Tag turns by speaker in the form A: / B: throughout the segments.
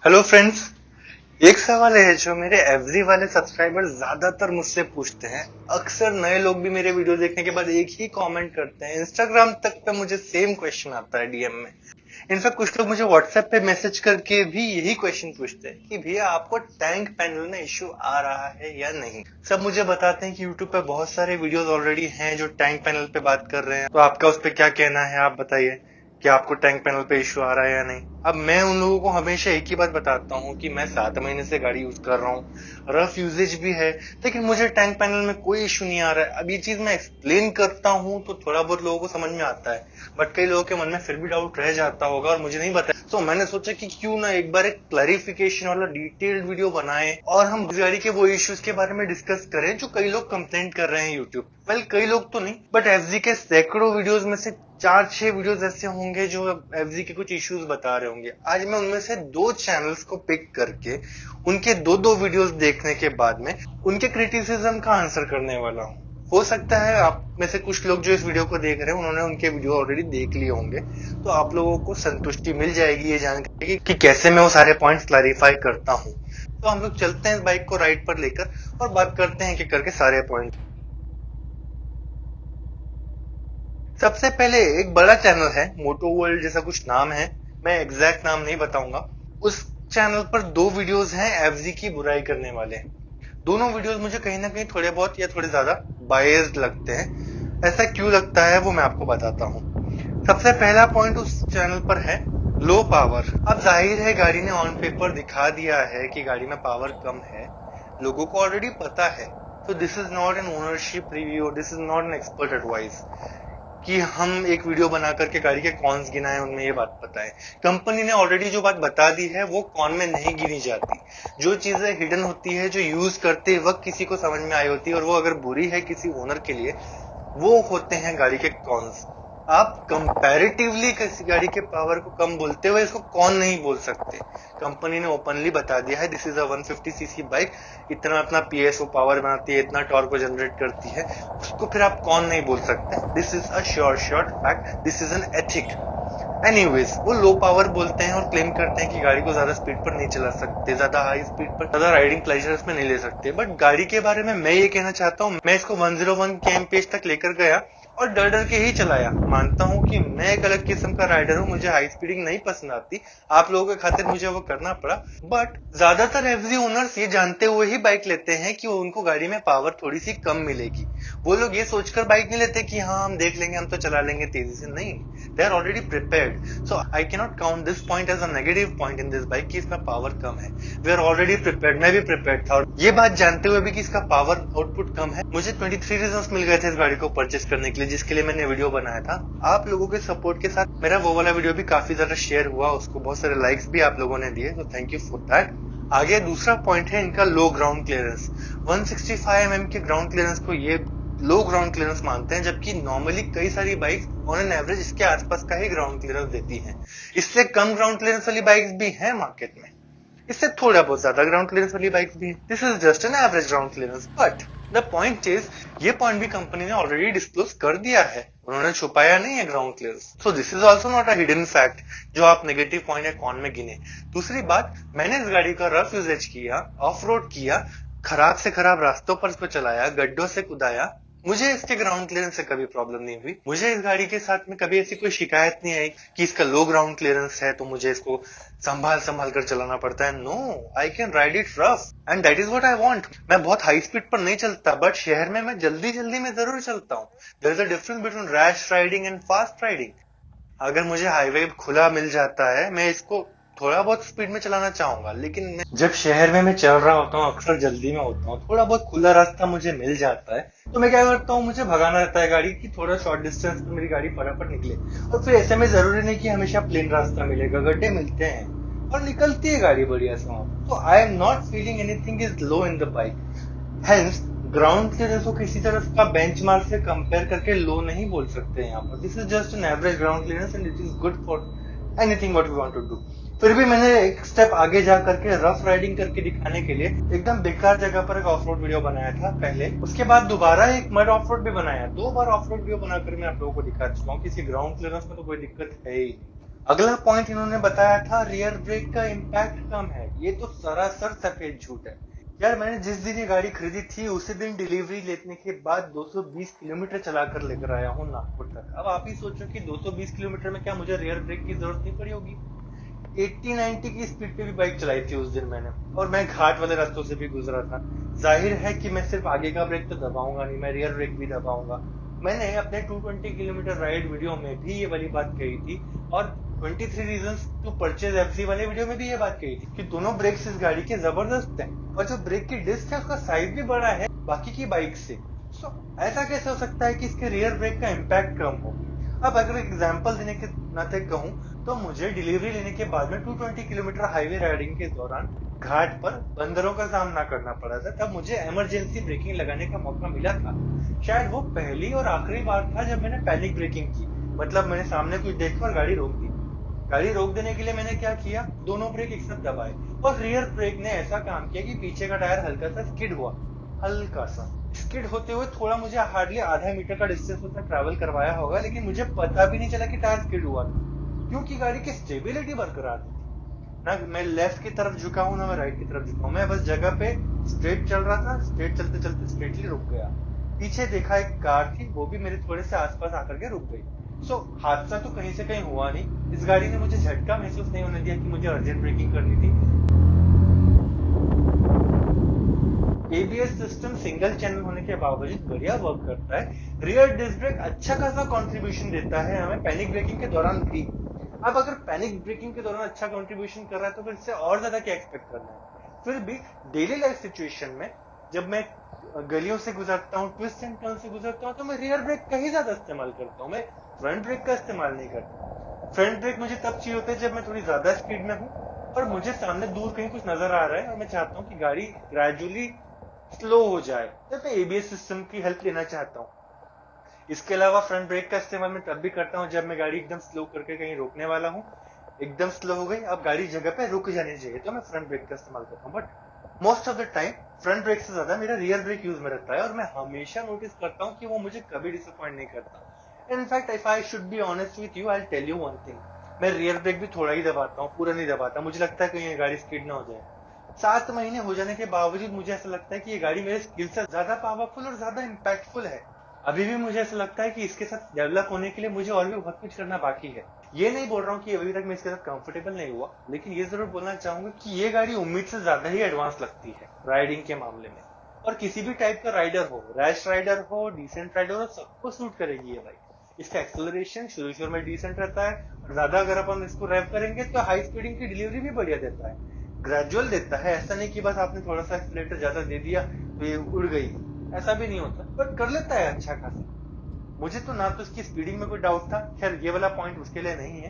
A: Hello friends, एक सवाल है जो मेरे एवरी वाले सब्सक्राइबर ज्यादातर मुझसे पूछते हैं। अक्सर नए लोग भी मेरे वीडियो देखने के बाद एक ही कमेंट करते हैं। इंस्टाग्राम तक पे मुझे सेम क्वेश्चन आता है डीएम में। इनफैक्ट कुछ लोग मुझे व्हाट्सएप पे मैसेज करके भी यही क्वेश्चन पूछते हैं कि भैया आपको टैंक पैनल में इश्यू आ रहा है या नहीं। सब मुझे बताते हैं कि यूट्यूब पे बहुत सारे वीडियोस ऑलरेडी हैं जो टैंक पैनल पे बात कर रहे हैं, तो आपका उस पर क्या कहना है, आप बताइए कि आपको टैंक पैनल पे इश्यू आ रहा है या नहीं। अब मैं उन लोगों को हमेशा एक ही बात बताता हूँ कि मैं 7 महीने से गाड़ी यूज कर रहा हूँ, रफ यूजेज भी है, लेकिन मुझे टैंक पैनल में कोई इश्यू नहीं आ रहा है। अब ये चीज मैं एक्सप्लेन करता हूँ तो थोड़ा बहुत लोगों को समझ में आता है, बट कई लोगों के मन में फिर भी डाउट रह जाता होगा और मुझे नहीं पता। तो मैंने सोचा कि क्यों ना एक बार एक क्लैरिफिकेशन वाला डिटेल्ड वीडियो बनाएं और हम इस गाड़ी के वो इश्यूज के बारे में डिस्कस करें जो कई लोग कंप्लेंट कर रहे हैं यूट्यूब। वेल, कई लोग तो नहीं, बट एफजी के सैकड़ों वीडियोस में से 4-6 वीडियोस ऐसे होंगे जो एफजी के कुछ इश्यूज बता रहे होंगे। आज मैं उनमें से 2 चैनल्स को पिक करके उनके 2-2 वीडियोस देखने के बाद में उनके क्रिटिसिज्म का आंसर करने वाला हूँ। हो सकता है आप में से कुछ लोग जो इस वीडियो को देख रहे हैं उन्होंने उनके वीडियो ऑलरेडी देख लिए होंगे, तो आप लोगों को संतुष्टि मिल जाएगी ये जानकर कि कैसे मैं वो सारे पॉइंट्स क्लैरिफाई करता हूँ। तो हम लोग चलते हैं इस बाइक को राइड पर लेकर और बात करते हैं कि करके सारे पॉइंट। सबसे पहले एक बड़ा चैनल है मोटो वर्ल्ड जैसा कुछ नाम है, मैं एग्जैक्ट नाम नहीं बताऊंगा। उस चैनल पर 2 वीडियोस हैं एफजी की बुराई करने वाले। दोनों वीडियोस मुझे कहीं ना कहीं थोड़े बहुत या थोड़े ज्यादा बायस्ड लगते हैं। ऐसा क्यों लगता है वो मैं आपको बताता हूँ। सबसे पहला पॉइंट उस चैनल पर है लो पावर। अब जाहिर है गाड़ी ने ऑन पेपर दिखा दिया है कि गाड़ी में पावर कम है, लोगों को ऑलरेडी पता है। तो this is not an ownership review, this is not an expert advice कि हम एक वीडियो बना करके गाड़ी के कॉन्स गिनाएं, उनमें ये बात बताएं। कंपनी ने ऑलरेडी जो बात बता दी है वो कॉन में नहीं गिनी जाती। जो चीजें हिडन होती है, जो यूज करते वक्त किसी को समझ में आई होती है और वो अगर बुरी है किसी ओनर के लिए, वो होते हैं गाड़ी के कॉन्स। आप कंपैरेटिवली किसी गाड़ी के पावर को कम बोलते हुए इसको कौन नहीं बोल सकते। कंपनी ने ओपनली बता दिया है this is a 150 CC bike, इतना अपना पीएसओ पावर बनाती है, इतना टॉर्क को जनरेट करती है, उसको फिर आप कौन नहीं बोल सकते। This is a sure fact, this is an ethic. Anyways, वो लो पावर बोलते हैं और क्लेम करते हैं कि गाड़ी को ज्यादा स्पीड पर नहीं चला सकते, ज्यादा हाई स्पीड पर ज्यादा राइडिंग प्लेजर इसमें नहीं ले सकते। बट गाड़ी के बारे में मैं ये कहना चाहता हूँ, मैं इसको 101 kmph तक लेकर गया और डर डर के ही चलाया। मानता हूँ कि मैं एक अलग किस्म का राइडर हूँ, मुझे हाई स्पीडिंग नहीं पसंद आती, आप लोगों के खातिर मुझे वो करना पड़ा। बट ज्यादातर एफजी ओनर्स ये जानते हुए ही बाइक लेते हैं कि उनको गाड़ी में पावर थोड़ी सी कम मिलेगी। वो लोग ये सोचकर बाइक नहीं लेते कि हाँ हम देख लेंगे, हम तो चला लेंगे तेजी से। नहीं, they are already prepared. So I can not count this point as a negative point in this bike कि इसमें पावर कम है। वी आर ऑलरेडी प्रिपेयर्ड, मैं भी प्रिपेयर्ड था। और ये बात जानते हुए भी कि इसका पावर आउटपुट कम है, मुझे 23 रीजंस मिल गए थे इस गाड़ी को परचेस करने के लिए, जिसके लिए मैंने वीडियो बनाया था। आप लोगों के सपोर्ट के साथ मेरा वो वाला वीडियो भी काफी ज्यादा शेयर हुआ, उसको बहुत सारे लाइक्स भी आप लोगों ने दिए, तो थैंक यू फॉर दैट। आगे दूसरा पॉइंट है इनका लो ग्राउंड क्लियरेंस। 165 mm के ग्राउंड क्लियरेंस को ये लो ग्राउंड क्लियरेंस मानते हैं, जबकि नॉर्मली कई सारी बाइक्स ऑन एन एवरेज इसके आसपास का ही ग्राउंड क्लियरेंस देती हैं। इससे कम ग्राउंड क्लियरेंस वाली बाइक्स भी हैं मार्केट में, इससे थोड़ा बहुत ज्यादा ग्राउंड क्लियरेंस वाली बाइक्स भी है। This is just an average ground clearance. But the point is, ये पॉइंट भी कंपनी ने ऑलरेडी डिस्क्लोज कर दिया है, उन्होंने छुपाया नहीं है ground clearance. So this is also not a hidden fact जो आप नेगेटिव पॉइंट या कॉन में गिने। दूसरी बात, मैंने इस गाड़ी का रफ यूजेज किया, ऑफ रोड किया, खराब से खराब रास्तों पर इसको चलाया, गड्ढों से कुदाया, मुझे इसके ग्राउंड क्लियरेंस से कभी प्रॉब्लम नहीं हुई। मुझे इस गाड़ी के साथ में कभी ऐसी कोई शिकायत नहीं आई कि इसका लो ग्राउंड क्लियरेंस है तो मुझे इसको संभाल संभाल कर चलाना पड़ता है। No, I can ride it rough and that is what I want. मैं बहुत हाई स्पीड पर नहीं चलता, बट शहर में मैं जल्दी जल्दी में जरूर चलता हूँ। There is a difference between rash riding and fast riding. अगर मुझे हाईवे खुला मिल जाता है, मैं इसको थोड़ा बहुत स्पीड में चलाना चाहूंगा, लेकिन मैं जब शहर में मैं चल रहा होता हूँ, अक्सर जल्दी में होता हूँ, थोड़ा बहुत खुला रास्ता मुझे मिल जाता है तो मैं क्या करता हूँ, मुझे भगाना रहता है गाड़ी की थोड़ा शॉर्ट डिस्टेंस पे मेरी गाड़ी फटाफट निकले। और फिर ऐसे में जरूरी नहीं कि हमेशा प्लेन रास्ता मिलेगा, गड्ढे मिलते हैं और निकलती है गाड़ी बढ़िया से वहां। तो I am not feeling anything is low in the bike. Hence ground clearance को किसी तरह का बेंचमार्क से कंपेयर करके लो नहीं बोल सकते यहाँ पर। This is just an average ground clearance and it is good for anything what we want to do. फिर भी मैंने एक स्टेप आगे जा करके रफ राइडिंग करके दिखाने के लिए एकदम बेकार जगह पर एक ऑफ रोड वीडियो बनाया था पहले, उसके बाद दोबारा एक मड ऑफ रोड भी बनाया। 2 बार ऑफ रोड वीडियो बनाकर मैं आप लोगों को दिखा चुका हूँ। किसी ग्राउंड क्लियरेंस में तो कोई दिक्कत है ही नहीं। अगला पॉइंट इन्होंने बताया था रियर ब्रेक का इम्पैक्ट कम है। ये तो सरासर सफेद झूठ है यार। मैंने जिस दिन ये गाड़ी खरीदी थी उसी दिन डिलीवरी लेने के बाद 220 किलोमीटर चलाकर लेकर आया हूँ नागपुर तक। अब आप ही सोचो कि 220 किलोमीटर में क्या मुझे रियर ब्रेक की जरूरत नहीं पड़ी होगी। 80-90 की स्पीड पे भी बाइक चलाई थी उस दिन मैंने, और मैं घाट वाले रास्तों से भी गुजरा था। जाहिर है कि मैं सिर्फ आगे का ब्रेक तो दबाऊंगा नहीं, मैं रियर ब्रेक भी दबाऊंगा। मैंने अपने 220 किलोमीटर राइड वीडियो में भी ये वाली बात कही थी, और 23 रीजंस टू परचेज एफजी वाले वीडियो में भी ये बात कही थी कि दोनों ब्रेक्स इस गाड़ी के जबरदस्त हैं, और जो ब्रेक की डिस्क है उसका साइज भी बड़ा है बाकी की बाइक से। सो ऐसा कैसे हो सकता है कि इसके रियर ब्रेक का इम्पैक्ट कम हो। अब अगर एग्जांपल देने के नाते कहूं तो मुझे डिलीवरी लेने के बाद में 220 किलोमीटर हाईवे राइडिंग के दौरान घाट पर बंदरों का सामना करना पड़ा था। तब मुझे इमरजेंसी ब्रेकिंग लगाने का मौका मिला था। शायद वो पहली और आखिरी बार था जब मैंने पैनिक ब्रेकिंग की। मतलब मैंने सामने कुछ देखा और गाड़ी रोक दी। गाड़ी रोक देने के लिए मैंने क्या किया, दोनों ब्रेक एक साथ दबाए, और रियर ब्रेक ने ऐसा काम किया कि पीछे का टायर हल्का सा स्किड हुआ। हल्का सा स्किड होते हुए थोड़ा मुझे हार्डली आधा मीटर का डिस्टेंस उसने ट्रैवल करवाया होगा, लेकिन मुझे पता भी नहीं चला कि टायर स्किड हुआ था, क्योंकि गाड़ी की स्टेबिलिटी बरकरार थी। ना मैं लेफ्ट की तरफ झुका हूं ना मैं राइट की तरफ झुका हूं, मैं बस जगह पे स्ट्रेट चल रहा था। स्ट्रेट चलते चलते स्ट्रेटली रुक गया। पीछे देखा एक कार थी, वो भी मेरे थोड़े से आसपास आकर के रुक गई। सो हादसा तो कहीं से कहीं हुआ नहीं। इस गाड़ी ने मुझे झटका महसूस नहीं होने दिया कि मुझे अर्जेंट ब्रेकिंग करनी थी। एबीएस सिस्टम सिंगल चैनल होने के बावजूद बढ़िया वर्क करता है। रियर डिस्क ब्रेक अच्छा खासा कंट्रीब्यूशन देता है हमें पैनिक ब्रेकिंग के दौरान भी। अब अगर पैनिक ब्रेकिंग के दौरान अच्छा कंट्रीब्यूशन कर रहा है तो फिर इससे और ज्यादा क्या एक्सपेक्ट करना है। फिर भी डेली लाइफ सिचुएशन में जब मैं गलियों से गुजरता हूँ, ट्विस्ट एंड टर्न से गुजरता हूँ, तो मैं रियर ब्रेक का ही ज्यादा इस्तेमाल करता हूँ। मैं फ्रंट ब्रेक का इस्तेमाल नहीं करता। फ्रंट ब्रेक मुझे तब चाहिए होता है जब मैं थोड़ी ज्यादा स्पीड में हूँ और मुझे सामने दूर कहीं कुछ नजर आ रहा है और मैं चाहता हूँ कि गाड़ी ग्रेजुअली स्लो हो जाए, तब मैं एबीएस सिस्टम की हेल्प लेना चाहता हूँ। इसके अलावा फ्रंट ब्रेक का इस्तेमाल मैं तब भी करता हूँ जब मैं गाड़ी एकदम स्लो करके कहीं रोकने वाला हूँ। एकदम स्लो हो गई, अब गाड़ी जगह पे रुक जानी चाहिए, तो मैं फ्रंट ब्रेक का इस्तेमाल करता हूँ। But most of the time front brake से ज्यादा मेरा रियर ब्रेक यूज में रहता है, और मैं हमेशा नोटिस करता हूँ कि वो मुझे कभी डिसअपॉइंट नहीं करता। In fact if I should be honest with you, I tell you one thing, मैं रियर ब्रेक भी थोड़ा ही दबाता हूँ, पूरा नहीं दबाता। मुझे लगता है कहीं ये गाड़ी स्किड ना हो जाए। 7 महीने हो जाने के बावजूद मुझे ऐसा लगता है कि ये गाड़ी मेरे स्किल से ज्यादा पावरफुल और ज्यादा इम्पैक्टफुल है। अभी भी मुझे ऐसा लगता है कि इसके साथ डेवलप होने के लिए मुझे और भी बहुत कुछ करना बाकी है। ये नहीं बोल रहा हूँ कि अभी तक मैं इसके साथ कंफर्टेबल नहीं हुआ, लेकिन ये जरूर बोलना चाहूंगा कि ये गाड़ी उम्मीद से ज्यादा ही एडवांस लगती है राइडिंग के मामले में। और किसी भी टाइप का राइडर हो, रैश राइडर हो, डिसेंट राइडर हो, सबको सूट करेगी ये बाइक। इसका एक्सेलरेशन शुरू में डिसेंट रहता है, और ज्यादा अगर अपन इसको रैप करेंगे तो हाई स्पीडिंग की डिलीवरी भी बढ़िया देता है। ग्रेजुअल देता है, ऐसा नहीं कि बस आपने थोड़ा सा एक्सीलरेटर ज्यादा दे दिया तो ये उड़ गई, ऐसा भी नहीं होता, बट कर लेता है अच्छा खासा। मुझे तो ना तो इसकी स्पीडिंग में कोई डाउट था, खैर ये वाला पॉइंट उसके लिए नहीं है।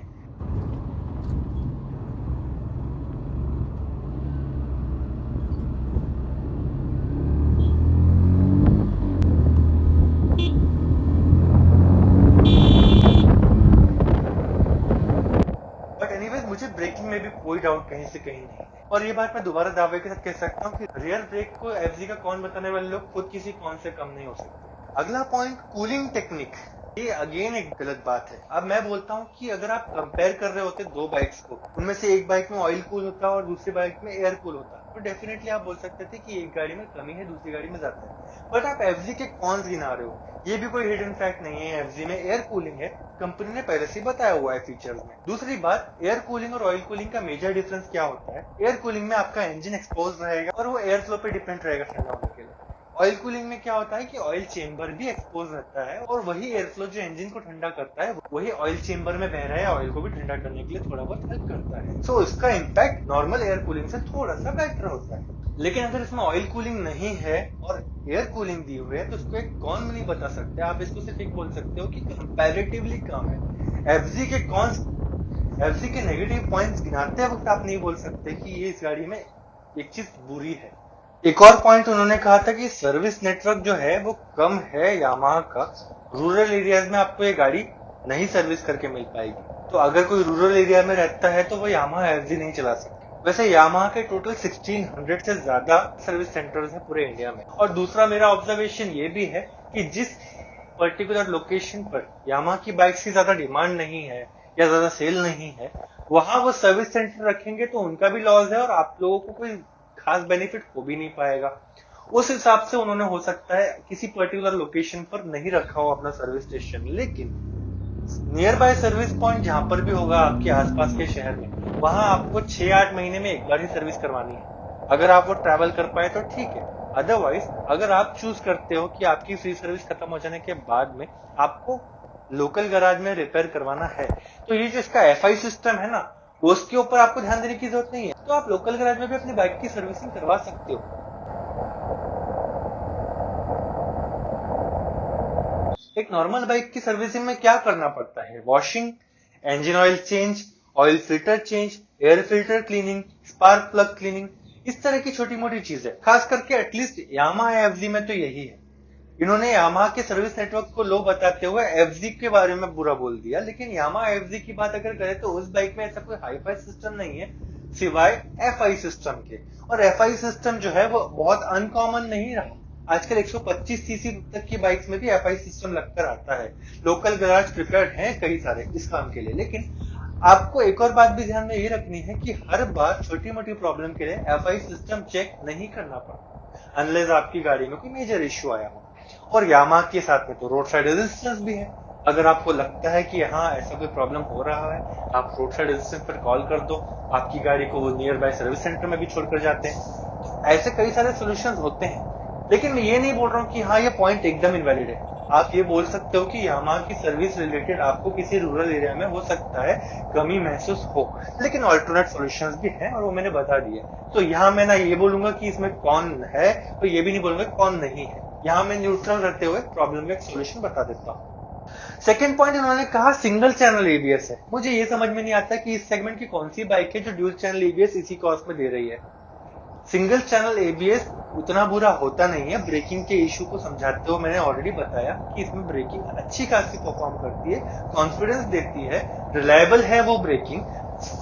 A: बट एनीवेज मुझे ब्रेकिंग में भी कोई डाउट कहीं से कहीं नहीं है, और ये बात मैं दोबारा दावे के साथ कह सकता हूँ कि रियर ब्रेक को एफजी का कौन बताने वाले लोग खुद किसी कौन से कम नहीं हो सकते। अगला पॉइंट कूलिंग टेक्निक। ये अगेन एक गलत बात है। अब मैं बोलता हूँ कि अगर आप कंपेयर कर रहे होते दो बाइक्स को, उनमें से एक बाइक में ऑयल कूल होता है और दूसरी बाइक में एयर कूल होता है, तो डेफिनेटली आप बोल सकते थे कि एक गाड़ी में कमी है, दूसरी गाड़ी में ज्यादा है। बट आप एफजी के कौन गिना रहे हो, ये भी कोई हिडन फैक्ट नहीं है। एफजी में एयर कूलिंग है, कंपनी ने पहले से बताया हुआ है फीचर्स में। दूसरी बात, एयर कूलिंग और ऑयल कूलिंग का मेजर डिफरेंस क्या होता है। एयर कूलिंग में आपका इंजन एक्सपोज रहेगा और वो एयर फ्लो पे डिपेंड रहेगा ठंडा होने के लिए। ऑयल कूलिंग में क्या होता है कि ऑयल चेंबर भी एक्सपोज रहता है, और वही एयर फ्लो जो इंजन को ठंडा करता है वही ऑयल चेंबर में बह रहा है, ऑयल को भी ठंडा करने के लिए थोड़ा बहुत हेल्प करता है। सो इसका इम्पैक्ट नॉर्मल एयर कूलिंग से थोड़ा सा बेटर होता है। लेकिन अगर इसमें ऑयल कूलिंग नहीं है और एयर कूलिंग दी हुई है तो इसको एक कौन नहीं बता सकते। आप इसको सिर्फ एक बोल सकते हो कि कंपैरेटिवली कम है। एफजी के कौन, एफजी के नेगेटिव पॉइंट्स गिनाते वक्त आप नहीं बोल सकते कि ये इस गाड़ी में एक चीज बुरी है। एक और पॉइंट उन्होंने कहा था कि सर्विस नेटवर्क जो है वो कम है यामाहा का। रूरल एरियाज में आपको ये गाड़ी नहीं सर्विस करके मिल पाएगी, तो अगर कोई रूरल एरिया में रहता है तो वो यामाहा एफजी नहीं चला सकता। वैसे यामाहा के टोटल 1600 से ज्यादा सर्विस सेंटर्स हैं पूरे इंडिया में। और दूसरा मेरा ऑब्जर्वेशन ये भी है कि जिस पर्टिकुलर लोकेशन पर यामाहा की बाइक्स की ज्यादा डिमांड नहीं है, या ज्यादा सेल नहीं है, वहां वो सर्विस सेंटर रखेंगे तो उनका भी लॉस है और आप लोगों को कोई खास बेनिफिट हो भी नहीं पाएगा। उस हिसाब से उन्होंने हो सकता है किसी पर्टिकुलर लोकेशन पर नहीं रखा हो अपना सर्विस स्टेशन, लेकिन नियर बाय सर्विस पॉइंट जहां पर भी होगा आपके आसपास के शहर में, वहां आपको 6-8 महीने में एक बार ही सर्विस करवानी है। अगर आप वो ट्रैवल कर पाए तो ठीक है, अदरवाइज अगर आप चूज करते हो कि आपकी फ्री सर्विस खत्म हो जाने के बाद में आपको लोकल गैराज में रिपेयर करवाना है, तो ये जो इसका एफआई सिस्टम है ना, उसके ऊपर आपको ध्यान देने की जरूरत नहीं है। तो आप लोकल गैराज में भी अपनी बाइक की सर्विसिंग करवा सकते हो। एक नॉर्मल बाइक की सर्विसिंग में क्या करना पड़ता है? Washing, engine oil change, oil filter change, air filter cleaning, spark plug cleaning, इस तरह की छोटी मोटी चीजें। खास करके एटलीस्ट यामाहा एफजी में तो यही है। इन्होंने यामाहा के सर्विस नेटवर्क को लो बताते हुए एफजी के बारे में बुरा बोल दिया, लेकिन यामाहा एफजी की बात अगर करें तो उस बाइक में ऐसा कोई हाईफाई सिस्टम नहीं है सिवाय एफआई सिस्टम के। और एफआई सिस्टम जो है वो बहुत अनकॉमन नहीं रहा। आजकल 125 सीसी तक की बाइक्स में भी एफआई सिस्टम लगकर आता है। लोकल गैराज प्रिपेयर्ड हैं कई सारे इस काम के लिए, लेकिन आपको एक और बात भी ध्यान में ये रखनी है कि हर बार छोटी मोटी प्रॉब्लम के लिए एफआई सिस्टम चेक नहीं करना पड़ता, अनलेस आपकी गाड़ी में कोई मेजर इश्यू आया हो। और यामाहा के साथ में तो रोड साइड रेजिस्टेंस भी है। अगर आपको लगता है कि हाँ ऐसा कोई प्रॉब्लम हो रहा है, आप रोड साइड रेजिस्टेंस पर कॉल कर दो, आपकी गाड़ी को वो नियर बाय सर्विस सेंटर में भी छोड़कर जाते हैं। तो ऐसे कई सारे सोल्यूशन होते हैं। लेकिन मैं ये नहीं बोल रहा हूँ कि हाँ ये पॉइंट एकदम इनवैलिड है। आप ये बोल सकते हो कि यामाहा की सर्विस रिलेटेड आपको किसी रूरल एरिया में हो सकता है कमी महसूस हो, लेकिन ऑल्टरनेट सॉल्यूशंस भी हैं और वो मैंने बता दिए। तो यहाँ मैं ना ये बोलूंगा कि इसमें कौन है, तो ये भी नहीं बोलूंगा कौन नहीं है। यहाँ मैं न्यूट्रल रहते हुए प्रॉब्लम का एक सोल्यूशन बता देता हूँ। सेकेंड पॉइंट इन्होंने कहा सिंगल चैनल एबीएस है। मुझे ये समझ में नहीं आता कि इस सेगमेंट की कौन सी बाइक है जो ड्यूल चैनल एबीएस इसी कॉस्ट में दे रही है। सिंगल चैनल एबीएस उतना बुरा होता नहीं है। ब्रेकिंग के इशू को समझाते हुए मैंने ऑलरेडी बताया कि इसमें ब्रेकिंग अच्छी खासी परफॉर्म करती है, कॉन्फिडेंस देती है, रिलायबल है वो ब्रेकिंग।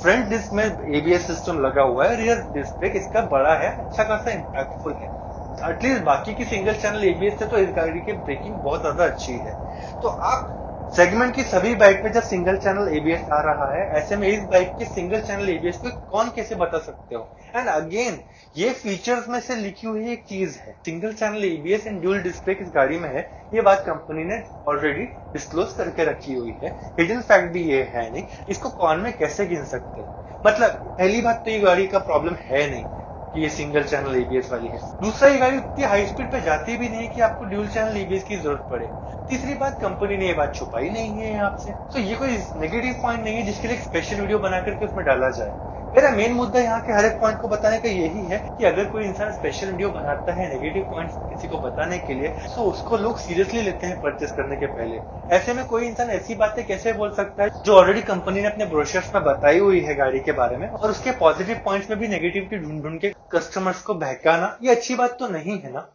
A: फ्रंट डिस्क में एबीएस सिस्टम लगा हुआ है, रियर डिस्क ब्रेक इसका बड़ा है, अच्छा खासा इंपैक्टफुल है। एटलीस्ट बाकी की सिंगल चैनल एबीएस से तो इस गाड़ी की ब्रेकिंग बहुत ज्यादा अच्छी है। तो आप सेगमेंट की सभी बाइक में जब सिंगल चैनल एबीएस आ रहा है, ऐसे में इस बाइक के सिंगल चैनल एबीएस को कौन कैसे बता सकते हो? एंड अगेन ये फीचर्स में से लिखी हुई एक चीज है, single channel ABS and dual disc brake इस गाड़ी में है। ये बात कंपनी ने ऑलरेडी डिस्क्लोज करके रखी हुई है। हिडन फैक्ट भी ये है नहीं, इसको कौन में कैसे गिन सकते हो? मतलब पहली बात तो ये गाड़ी का प्रॉब्लम है नहीं कि ये सिंगल चैनल एबीएस वाली है। दूसरा, ये गाड़ी उतनी हाई स्पीड पे जाती भी नहीं है कि आपको ड्यूल चैनल एबीएस की जरूरत पड़े। तीसरी बात, कंपनी ने ये बात छुपाई नहीं है आपसे, तो ये कोई नेगेटिव पॉइंट नहीं है जिसके लिए एक स्पेशल वीडियो बना करके उसमें डाला जाए। मेरा मेन मुद्दा यहाँ के हर एक पॉइंट को बताने का यही है कि अगर कोई इंसान स्पेशल वीडियो बनाता है नेगेटिव पॉइंट्स किसी को बताने के लिए, तो उसको लोग सीरियसली लेते हैं परचेस करने के पहले। ऐसे में कोई इंसान ऐसी बातें कैसे बोल सकता है जो ऑलरेडी कंपनी ने अपने ब्रोशर्स में बताई हुई है गाड़ी के बारे में, और उसके पॉजिटिव पॉइंट्स में भी नेगेटिविटी ढूंढ ढूंढ के कस्टमर्स को बहकाना, ये अच्छी बात तो नहीं है ना।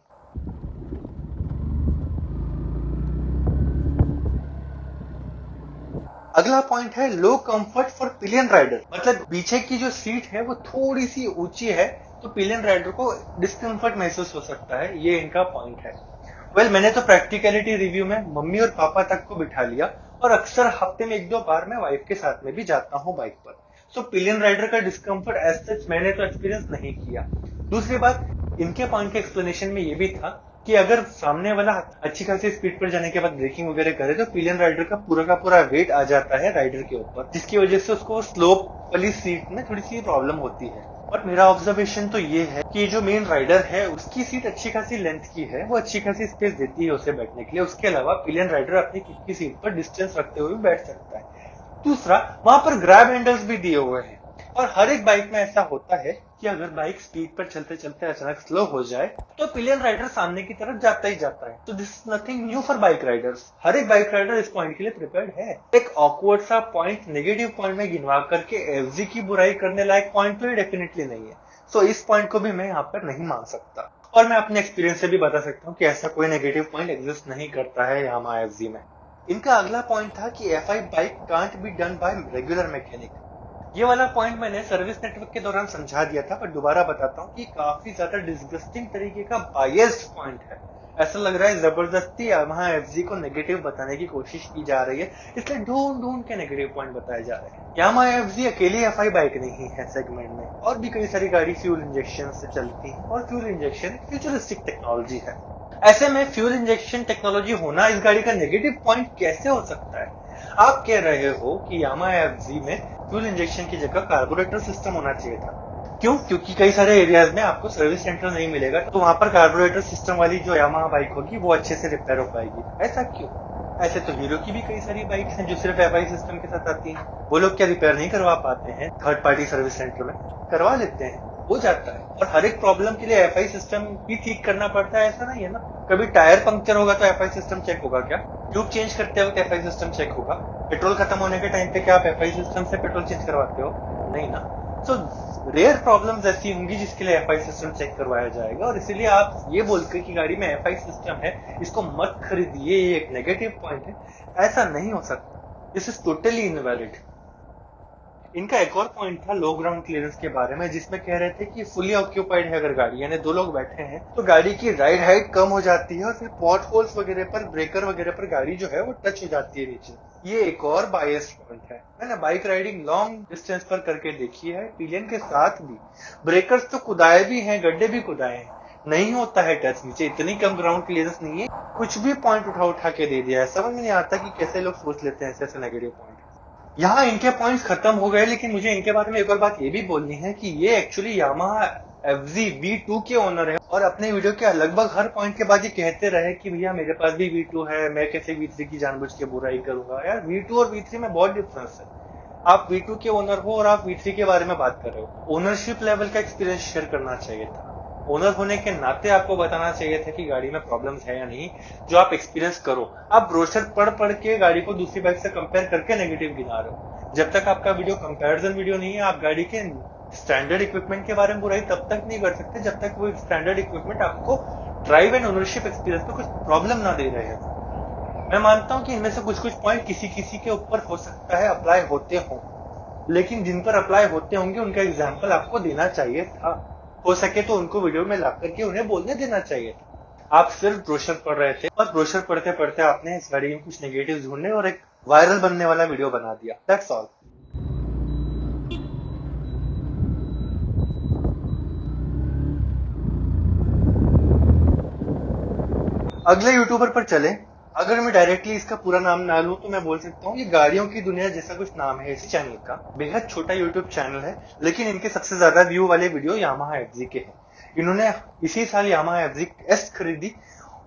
A: अगला पॉइंट है लो कंफर्ट फॉर पिलियन राइडर। मतलब पीछे की जो सीट है वो थोड़ी सी ऊंची है, तो पिलियन राइडर को डिस्कम्फर्ट महसूस हो सकता है, ये इनका पॉइंट है। मैंने तो प्रैक्टिकलिटी रिव्यू में मम्मी और पापा तक को बिठा लिया, और अक्सर हफ्ते में 1-2 बार मैं वाइफ के साथ में भी जाता हूँ बाइक पर। सो पिलियन राइडर का डिस्कम्फर्ट एज सच मैंने तो एक्सपीरियंस नहीं किया। दूसरी बात, इनके पॉइंट के एक्सप्लेनेशन में ये भी था कि अगर सामने वाला अच्छी खासी स्पीड पर जाने के बाद ब्रेकिंग वगैरह करे तो पिलियन राइडर का पूरा वेट आ जाता है राइडर के ऊपर, जिसकी वजह से उसको स्लोप वाली सीट में थोड़ी सी प्रॉब्लम होती है। और मेरा ऑब्जर्वेशन तो ये है कि जो मेन राइडर है उसकी सीट अच्छी खासी लेंथ की है, वो अच्छी खासी स्पेस देती है उसे बैठने के लिए। उसके अलावा पिलियन राइडर अपनी खुद की सीट पर डिस्टेंस रखते हुए बैठ सकता है। दूसरा, वहां पर ग्रैब हैंडल्स भी दिए हुए हैं, और हर एक बाइक में ऐसा होता है कि अगर बाइक स्पीड पर चलते चलते अचानक स्लो हो जाए तो पिलियन राइडर सामने की तरफ जाता ही जाता है। तो this is nothing new for bike riders. हर एक बाइक राइडर इस पॉइंट के लिए प्रिपेयर्ड है। एक ऑकवर्ड सा पॉइंट नेगेटिव पॉइंट में गिनवा करके एफजी की बुराई करने लायक पॉइंट तो ये डेफिनेटली नहीं है। सो इस पॉइंट को भी मैं यहाँ पर नहीं मान सकता, और मैं अपने एक्सपीरियंस से भी बता सकता हूँ कि ऐसा कोई नेगेटिव पॉइंट एग्जिस्ट नहीं करता है यामाहा एफजी में। इनका अगला पॉइंट था कि FI bike can't be done by regular mechanic. ये वाला पॉइंट मैंने सर्विस नेटवर्क के दौरान समझा दिया था, पर दोबारा बताता हूँ कि काफी ज्यादा डिस्गस्टिंग तरीके का बायस्ड पॉइंट है। ऐसा लग रहा है जबरदस्ती यामाहा एफजी को नेगेटिव बताने की कोशिश की जा रही है, इसलिए ढूंढ ढूंढ के नेगेटिव पॉइंट बताए जा रहे हैं। यामाहा एफजी अकेली एफआई बाइक नहीं है सेगमेंट में, और भी कई सारी गाड़ी फ्यूल इंजेक्शन से चलती है, और फ्यूल इंजेक्शन फ्यूचरिस्टिक टेक्नोलॉजी है। ऐसे में फ्यूल इंजेक्शन टेक्नोलॉजी होना इस गाड़ी का नेगेटिव पॉइंट कैसे हो सकता है? आप कह रहे हो कि यामाहा एफजी में फ्यूल इंजेक्शन की जगह कार्बोरेटर सिस्टम होना चाहिए था। क्यों? क्योंकि कई सारे एरियाज में आपको सर्विस सेंटर नहीं मिलेगा, तो वहां पर कार्बोरेटर सिस्टम वाली जो यामाहा बाइक होगी वो अच्छे से रिपेयर हो पाएगी। ऐसा क्यों? ऐसे तो हीरो की भी कई सारी बाइक्स हैं जो सिर्फ एफआई सिस्टम के साथ आती हैं। वो लोग क्या रिपेयर नहीं करवा पाते हैं? थर्ड पार्टी सर्विस सेंटर में करवा लेते हैं, हो जाता है। और हर एक प्रॉब्लम के लिए एफआई सिस्टम ही ठीक करना पड़ता है ऐसा नहीं है ना। कभी टायर पंक्चर होगा तो एफआई सिस्टम चेक होगा क्या? ट्यूब चेंज करते वक्त एफआई सिस्टम चेक होगा? पेट्रोल खत्म होने के टाइम पे क्या आप एफआई सिस्टम से पेट्रोल चेंज करवाते हो? नहीं ना। सो रेयर प्रॉब्लम्स ऐसी होंगी जिसके लिए एफआई सिस्टम चेक करवाया जाएगा, और इसीलिए आप ये बोलकर कि गाड़ी में एफआई सिस्टम है इसको मत खरीदिए, ये एक नेगेटिव पॉइंट है, ऐसा नहीं हो सकता। This is totally invalid. इनका एक और पॉइंट था लो ग्राउंड क्लियरेंस के बारे में, जिसमें कह रहे थे कि फुली ऑक्यूपाइड है अगर गाड़ी, यानी 2 लोग बैठे हैं तो गाड़ी की राइड हाइट कम हो जाती है, और फिर पॉट होल्स वगैरह पर, ब्रेकर वगैरह पर गाड़ी जो है वो टच हो जाती है नीचे। ये एक और बायस पॉइंट है। मैंने बाइक राइडिंग लॉन्ग डिस्टेंस पर करके देखी है, पिलियन के साथ भी ब्रेकर्स तो कुदाए भी हैं, गड्ढे भी कुदाए हैं, नहीं होता है टच नीचे, इतनी कम ग्राउंड क्लियरेंस नहीं है। कुछ भी पॉइंट उठा उठा के दे दिया है, समझ में नहीं आता कि कैसे लोग सोच लेते हैं ऐसे ऐसे नेगेटिव पॉइंट। यहाँ इनके पॉइंट्स खत्म हो गए, लेकिन मुझे इनके बारे में एक और बात ये भी बोलनी है कि ये एक्चुअली यामाहा एफजी V2 के ओनर है, और अपने वीडियो के लगभग हर पॉइंट के बाद ये कहते रहे कि भैया मेरे पास भी V2 है, मैं कैसे V3 की जानबूझ के बुराई करूंगा। यार V2 और V3 में बहुत डिफरेंस है। आप V2 के ओनर हो और आप V3 के बारे में बात कर रहे हो। ओनरशिप लेवल का एक्सपीरियंस शेयर करना चाहिए था। ओनर होने के नाते आपको बताना चाहिए था कि गाड़ी में प्रॉब्लम्स है या नहीं, जो आप एक्सपीरियंस करो। आप ब्रोशर पढ़ पढ़ के गाड़ी को दूसरी बाइक से कंपेयर करके नेगेटिव गिना रहे हो। जब तक आपका वीडियो कंपैरिजन वीडियो नहीं है, आप गाड़ी के स्टैंडर्ड इक्विपमेंट के बारे में बुराई तब तक नहीं कर सकते जब तक वो स्टैंडर्ड इक्विपमेंट आपको ड्राइव एंड ओनरशिप एक्सपीरियंस में कुछ प्रॉब्लम ना दे रहे हैं। मैं मानता हूं कि इनमें से कुछ कुछ पॉइंट किसी किसी के ऊपर हो सकता है अप्लाई होते हों, लेकिन जिन पर अप्लाई होते होंगे उनका एग्जाम्पल आपको देना चाहिए था। हो सके तो उनको वीडियो में ला करके उन्हें बोलने देना चाहिए था। आप सिर्फ ब्रोशर पढ़ रहे थे, और ब्रोशर पढ़ते पढ़ते आपने इस गाड़ी में कुछ नेगेटिव ढूंढे और एक वायरल बनने वाला वीडियो बना दिया। That's all. अगले यूट्यूबर पर चले। अगर मैं डायरेक्टली इसका पूरा नाम ना लूं तो मैं बोल सकता हूँ ये गाड़ियों की दुनिया जैसा कुछ नाम है इस चैनल का। बेहद छोटा यूट्यूब चैनल है, लेकिन इनके सबसे ज्यादा व्यू वाले वीडियो यामाहा एफजी के हैं। इन्होंने इसी साल यामाहा एफजी एस खरीदी,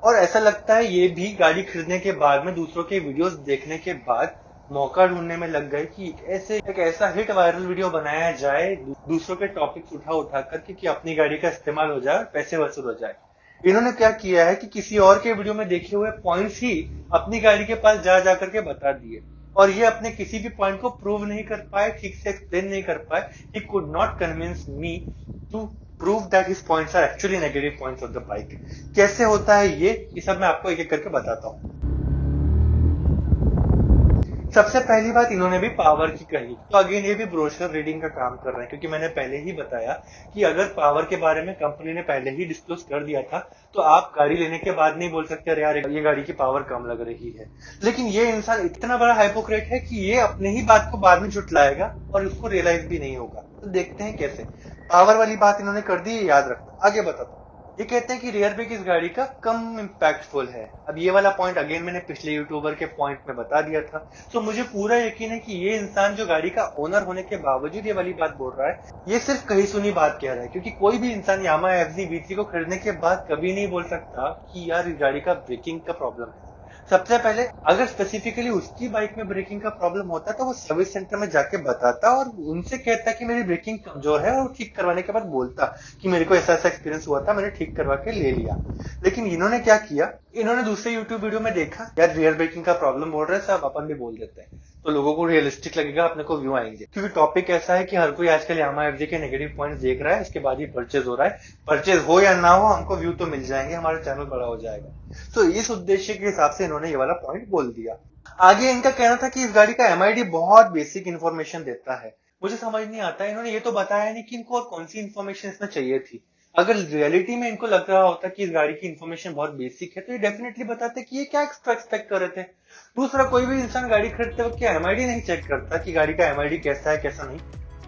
A: और ऐसा लगता है ये भी गाड़ी खरीदने के बाद में दूसरों के वीडियोस देखने के बाद मौका ढूंढने में लग गए कि एक ऐसा हिट वायरल वीडियो बनाया जाए दूसरों के टॉपिक्स उठा उठा करके कि अपनी गाड़ी का इस्तेमाल हो जाए और पैसे वसूल हो जाए। इन्होंने क्या किया है कि किसी और के वीडियो में देखे हुए पॉइंट्स ही अपनी गाड़ी के पास जा जा करके बता दिए, और ये अपने किसी भी पॉइंट को प्रूव नहीं कर पाए, ठीक से एक्सप्लेन नहीं कर पाए। He could not convince me to prove that his points are actually negative points of the bike. कैसे होता है ये सब मैं आपको एक एक करके बताता हूँ। सबसे पहली बात इन्होंने भी पावर की कही, तो अगेन ये भी ब्रोशर रीडिंग का काम कर रहे हैं, क्योंकि मैंने पहले ही बताया कि अगर पावर के बारे में कंपनी ने पहले ही डिस्क्लोज कर दिया था तो आप गाड़ी लेने के बाद नहीं बोल सकते अरे यार ये गाड़ी की पावर कम लग रही है। लेकिन ये इंसान इतना बड़ा हाइपोक्रेट है कि ये अपने ही बात को बाद में झुटलाएगा और उसको रियलाइज भी नहीं होगा। तो देखते हैं कैसे। पावर वाली बात इन्होंने कर दी, याद रखना। आगे बताता हूँ। ये कहते हैं कि रियर ब्रेक इस गाड़ी का कम इम्पैक्टफुल है। अब ये वाला पॉइंट अगेन मैंने पिछले यूट्यूबर के पॉइंट में बता दिया था, तो मुझे पूरा यकीन है कि ये इंसान जो गाड़ी का ओनर होने के बावजूद ये वाली बात बोल रहा है, ये सिर्फ कही सुनी बात कह रहा है, क्योंकि कोई भी इंसान यामाहा एफजी V3 को खरीदने के बाद कभी नहीं बोल सकता कि यार इस गाड़ी का ब्रेकिंग का प्रॉब्लम है। सबसे पहले अगर स्पेसिफिकली उसकी बाइक में ब्रेकिंग का प्रॉब्लम होता तो वो सर्विस सेंटर में जाके बताता और उनसे कहता कि मेरी ब्रेकिंग कमजोर है, और ठीक करवाने के बाद बोलता कि मेरे को ऐसा ऐसा एक्सपीरियंस हुआ था, मैंने ठीक करवा के ले लिया। लेकिन इन्होंने क्या किया, इन्होंने दूसरे यूट्यूब वीडियो में देखा यार रियर ब्रेकिंग का प्रॉब्लम बोल रहे हैं, सब अपन भी बोल देते हैं तो लोगों को रियलिस्टिक लगेगा, अपने को व्यू आएंगे। क्योंकि टॉपिक ऐसा है कि हर कोई आजकल यामाहा एफजी के नेगेटिव पॉइंट्स देख रहा है, इसके बाद ही परचेज हो रहा है। परचेज हो या ना हो, हमको व्यू तो मिल जाएंगे, हमारा चैनल बड़ा हो जाएगा। तो इस उद्देश्य के हिसाब से इन्होंने ये वाला पॉइंट बोल दिया। आगे इनका कहना था कि इस गाड़ी का एमआईडी बहुत बेसिक इन्फॉर्मेशन देता है। मुझे समझ नहीं आता, इन्होंने ये तो बताया नहीं कि इनको और कौन सी इन्फॉर्मेशन इसमें चाहिए थी। अगर रियलिटी में इनको लग रहा होता कि इस गाड़ी की इन्फॉर्मेशन बहुत बेसिक है तो ये डेफिनेटली बताते कि ये क्या एक्स्ट्रा एक्सपेक्ट कर रहे थे। दूसरा, कोई भी इंसान गाड़ी खरीदते वक्त क्या एमआईडी नहीं चेक करता कि गाड़ी का एमआईडी कैसा है कैसा नहीं।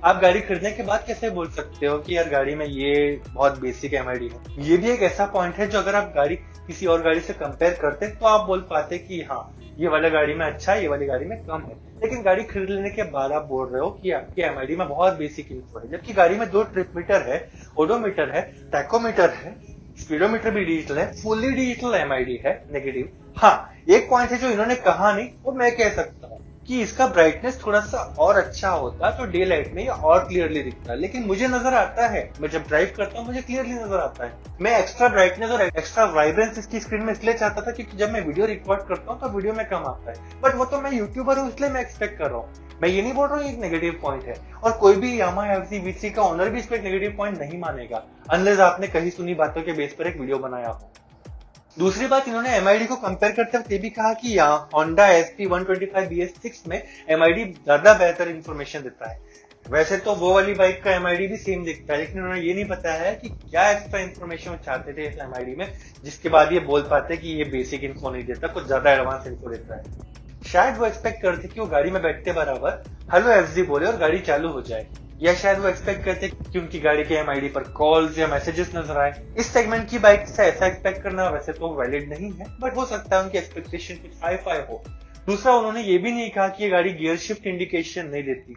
A: आप गाड़ी खरीदने के बाद कैसे बोल सकते हो कि यार गाड़ी में ये बहुत बेसिक एमआईडी है। ये भी एक ऐसा पॉइंट है जो अगर आप गाड़ी किसी और गाड़ी से कंपेयर करते तो आप बोल पाते कि हाँ ये वाला गाड़ी में अच्छा है, ये वाली गाड़ी में कम है। लेकिन गाड़ी खरीद लेने के बाद आप बोल रहे हो कि आपकी एमआईडी में बहुत बेसिक इन्फो है, जबकि गाड़ी में 2 ट्रिप मीटर है, ओडोमीटर है, टैकोमीटर है, स्पीडोमीटर भी डिजिटल है, फुल्ली डिजिटल एमआईडी है। नेगेटिव, हाँ एक पॉइंट है जो इन्होंने कहा नहीं वो मैं कह सकता हूँ कि इसका ब्राइटनेस थोड़ा सा और अच्छा होता तो डे लाइट में ये और क्लियरली दिखता है। लेकिन मुझे नजर आता है, मैं जब ड्राइव करता हूँ मुझे क्लियरली नजर आता है। मैं एक्स्ट्रा ब्राइटनेस और एक्स्ट्रा वाइब्रेंस इसकी स्क्रीन में इसलिए चाहता था क्योंकि जब मैं वीडियो रिकॉर्ड करता हूँ तो वीडियो में कम आता है, बट वो तो मैं यूट्यूबर हूँ इसलिए मैं एक्सपेक्ट कर रहा हूँ। मैं ये नहीं बोल रहा हूँ एक नेगेटिव पॉइंट है, और कोई भी यामाहा एफजी V3 का ओनर भी इसको एक नेगेटिव पॉइंट नहीं मानेगा अनलेस आपने कहीं सुनी बातों के बेस पर एक वीडियो बनाया हो। दूसरी बात, इन्होंने एमआईडी को कंपेयर करते वक्त ये भी कहा कि यहाँ Honda SP 125 BS6 में एमआईडी ज्यादा बेहतर इंफॉर्मेशन देता है। वैसे तो वो वाली बाइक का एमआईडी भी सेम दिखता है, लेकिन उन्होंने ये नहीं बताया है कि क्या एक्स्ट्रा इंफॉर्मेशन चाहते थे इस एमआईडी में, जिसके बाद ये बोल पाते कि ये बेसिक इन्फो नहीं देता, कुछ ज्यादा एडवांस इन्फो देता है। शायद वो एक्सपेक्ट करते कि वो गाड़ी में बैठते बराबर हेलो एफजी बोले और गाड़ी चालू हो जाए, या शायद वो एक्सपेक्ट करते कि उनकी गाड़ी के एमआईडी पर कॉल्स या मैसेजेस नजर आए। इस सेगमेंट की बाइक से ऐसा एक्सपेक्ट करना वैसे तो वैलिड नहीं है, बट हो सकता है उनकी एक्सपेक्टेशन कुछ हाई फाई हो। दूसरा, उन्होंने ये भी नहीं कहा कि ये गाड़ी गियर शिफ्ट इंडिकेशन नहीं देती।